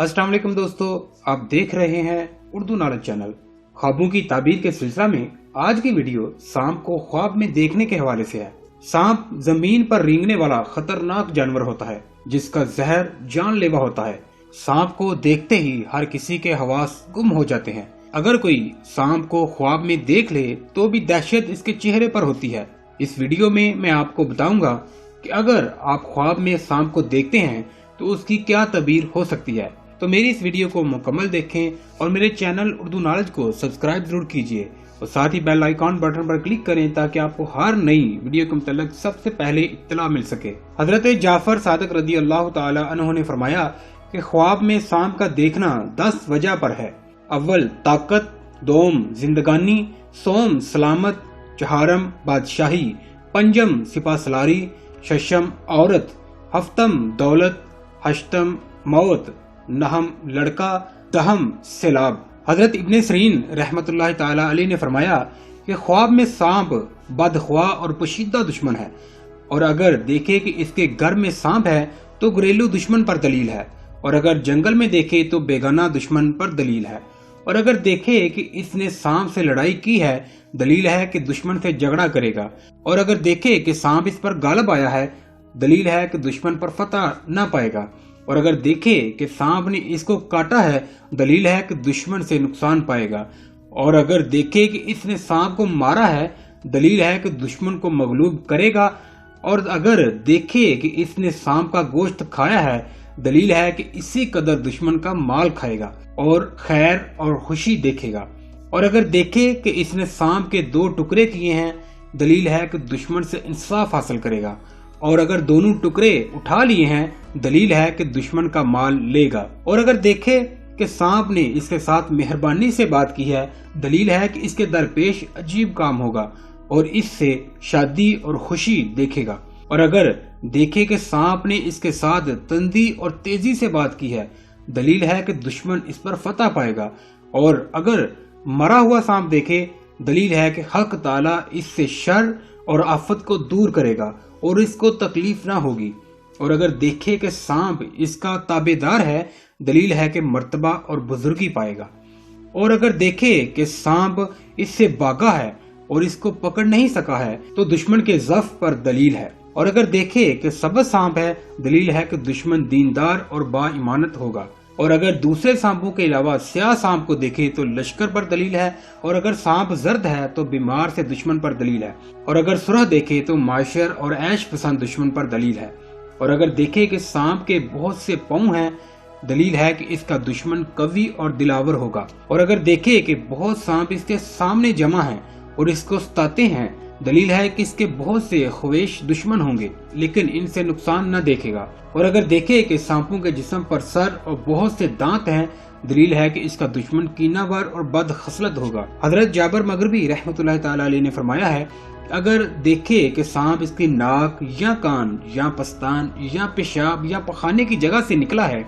अस्सलाम वालेकुम दोस्तों, आप देख रहे हैं उर्दू नॉलेज चैनल। ख्वाबों की ताबीर के सिलसिला में आज की वीडियो सांप को ख्वाब में देखने के हवाले से है। सांप जमीन पर रेंगने वाला खतरनाक जानवर होता है जिसका जहर जानलेवा होता है। सांप को देखते ही हर किसी के हवास गुम हो जाते हैं। अगर कोई सांप को ख्वाब में देख ले तो भी दहशत इसके चेहरे पर होती है। इस वीडियो में मैं आपको बताऊंगा कि अगर आप ख्वाब में सांप को देखते हैं तो उसकी क्या तबीर हो सकती है। तो मेरी इस वीडियो को मुकम्मल देखें और मेरे चैनल उर्दू नॉलेज को सब्सक्राइब जरूर कीजिए और साथ ही बेल आइकॉन बटन पर क्लिक करें ताकि आपको हर नई वीडियो के मुताल्लिक सबसे पहले इत्तला मिल सके। हजरत जाफर सादिक रदी अल्लाह ताला अन्हु ने फरमाया कि ख्वाब में सांप का देखना 10 वजह पर है। अव्वल ताकत, दोम जिंदगानी, सोम सलामत, चहारम बादशाही, पंजम सिपा सलारी, शशम औरत, हफ्तम दौलत, हश्तम मौत, नहम लड़का, दहम सैलाब। हजरत इब्ने सरीन रहमतुल्लाह ताला अलैह ने फरमाया कि ख्वाब में सांप बदख्वाह और पोशीदा दुश्मन है और अगर देखे कि इसके घर में सांप है तो घरेलू दुश्मन पर दलील है और अगर जंगल में देखे तो बेगाना दुश्मन पर दलील है और अगर देखे कि इसने सांप से लड़ाई की है दलील है कि दुश्मन से झगड़ा करेगा और अगर देखे कि सांप इस पर गालिब आया है दलील है कि दुश्मन पर फतह न पाएगा और अगर देखे कि सांप ने इसको काटा है दलील है कि दुश्मन से नुकसान पाएगा और अगर देखे कि इसने सांप को मारा है दलील है कि दुश्मन को मगलूब करेगा और अगर देखे कि इसने सांप का गोश्त खाया है दलील है कि इसी कदर दुश्मन का माल खाएगा और खैर और खुशी देखेगा और अगर देखे कि इसने सांप के 2 टुकड़े किए हैं दलील है कि दुश्मन से इंसाफ हासिल करेगा और अगर दोनों टुकड़े उठा लिए हैं दलील है कि दुश्मन का माल लेगा और अगर देखे कि सांप ने इसके साथ मेहरबानी से बात की है दलील है कि इसके दरपेश अजीब काम होगा और इससे शादी और खुशी देखेगा और अगर देखे कि सांप ने इसके साथ तंदी और तेजी से बात की है दलील है कि दुश्मन इस पर फतह पाएगा और अगर मरा हुआ सांप देखे दलील है कि हक ताला इससे शर और आफत को दूर करेगा और इसको तकलीफ ना होगी और अगर देखे कि सांप इसका ताबेदार है दलील है कि मर्तबा और बुजुर्गी पाएगा और अगर देखे कि सांप इससे भागा है और इसको पकड़ नहीं सका है तो दुश्मन के ज़फ़ पर दलील है और अगर देखे कि सबज सांप है दलील है कि दुश्मन दीनदार और बाईमानत होगा और अगर दूसरे सांपों के अलावा स्याह सांप को देखे तो लश्कर पर दलील है और अगर सांप जर्द है तो बीमार से दुश्मन पर दलील है और अगर सुरह देखे तो माशर और ऐश पसंद दुश्मन पर दलील है और अगर देखे कि सांप के बहुत से पाँव हैं दलील है कि इसका दुश्मन कवि और दिलावर होगा और अगर देखे कि बहुत सांप इसके सामने जमा हैं और इसको सताते हैं दलील है कि इसके बहुत से ख्वेश दुश्मन होंगे लेकिन इनसे नुकसान न देखेगा और अगर देखे कि सांपों के जिस्म पर सर और बहुत से दांत हैं दलील है कि इसका दुश्मन कीनावर और बदखसलत होगा। हजरत जाबर मगरबी रहमतुल्लाह ताला अलैह ने फरमाया है अगर देखे कि सांप इसकी नाक या कान या पस्तान या पेशाब या पखाने की जगह से निकला है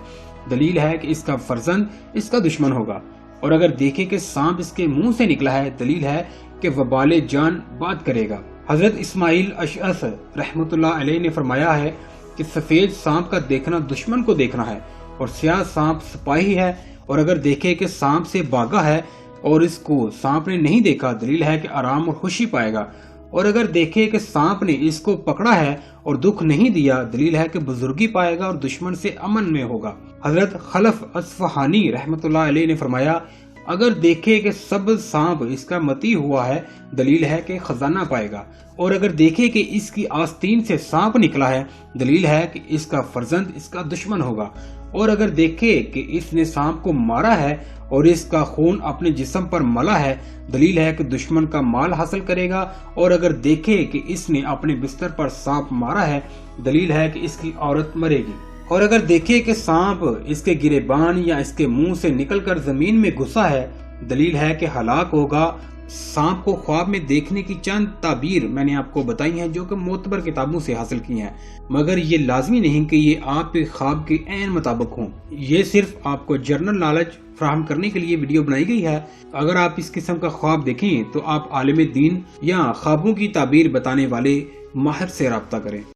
दलील है कि इसका फर्जंद इसका दुश्मन होगा और अगर देखे कि सांप इसके मुंह से निकला है दलील है कि वबाले जान बात करेगा। हजरत इस्माइल अशअस रहमतुल्लाह अलैह ने फरमाया है कि सफेद सांप का देखना दुश्मन को देखना है और स्याह सांप सिपाही है और अगर देखे कि सांप से भागा है और इसको सांप ने नहीं देखा दलील है कि आराम और खुशी पाएगा और अगर देखे कि सांप ने इसको पकड़ा है और दुख नहीं दिया दलील है कि बुजुर्गी पाएगा और दुश्मन से अमन में होगा। हजरत खलफ अस्फहानी रहमतुल्लाह अलैह ने फरमाया अगर देखे कि सब सांप इसका मती हुआ है दलील है कि खजाना पाएगा और अगर देखे कि इसकी आस्तीन से सांप निकला है दलील है कि इसका फर्जंद इसका दुश्मन होगा और अगर देखे कि इसने सांप को मारा है और इसका खून अपने जिस्म पर मला है दलील है कि दुश्मन का माल हासिल करेगा और अगर देखे कि इसने अपने बिस्तर पर सांप मारा है दलील है कि इसकी औरत मरेगी और अगर देखे कि सांप इसके गिरेबान या इसके मुंह से निकलकर जमीन में घुसा है दलील है कि हलाक होगा। सांप को ख्वाब में देखने की चंद ताबीर मैंने आपको बताई हैं जो कि मोतबर किताबों से हासिल की हैं मगर ये लाजमी नहीं कि ये आपके ख्वाब के ऐन मुताबिक हों। ये सिर्फ आपको जनरल नॉलेज फराहम करने के लिए वीडियो बनाई गई है। अगर आप इस किस्म का ख्वाब देखें तो आप आलिम दीन या ख्वाबों की ताबीर बताने वाले माहिर से रब्ता करें।